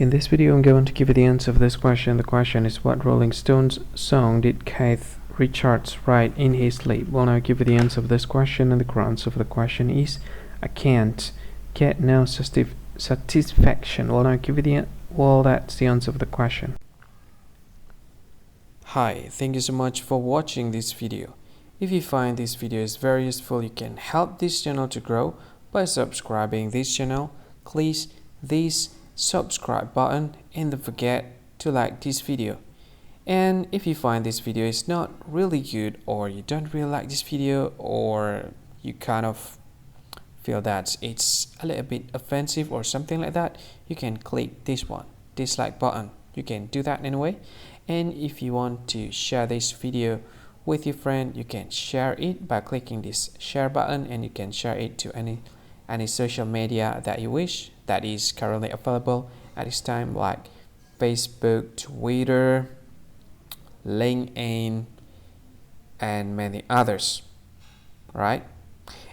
In this video, I'm going to give you the answer of this question. The question is, what Rolling Stones song did Keith Richards write in his sleep? Well, now I'll give you the answer of this question, and the correct answer of the question is, I can't get no satisfaction. Well, now I'll give you that's the answer of the question. Hi, thank you so much for watching this video. If you find this video is very useful, you can help this channel to grow by subscribing this channel. Please this subscribe button and don't forget to like this video. And if you find this video is not really good, or you don't really like this video, or you kind of feel that it's a little bit offensive or something like that, you can click this one, dislike button. You can do that anyway. And if you want to share this video with your friend, you can share it by clicking this share button, and you can share it to any social media that you wish that is currently available at this time, like Facebook, Twitter, LinkedIn, and many others, right?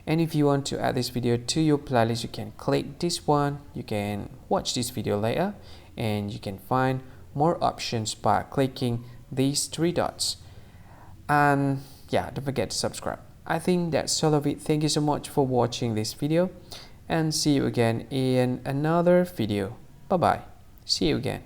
And if you want to add this video to your playlist, you can click this one. You can watch this video later, and you can find more options by clicking these three dots. And yeah, don't forget to subscribe. I think that's all of it. Thank you so much for watching this video, and see you again in another video. Bye bye. See you again.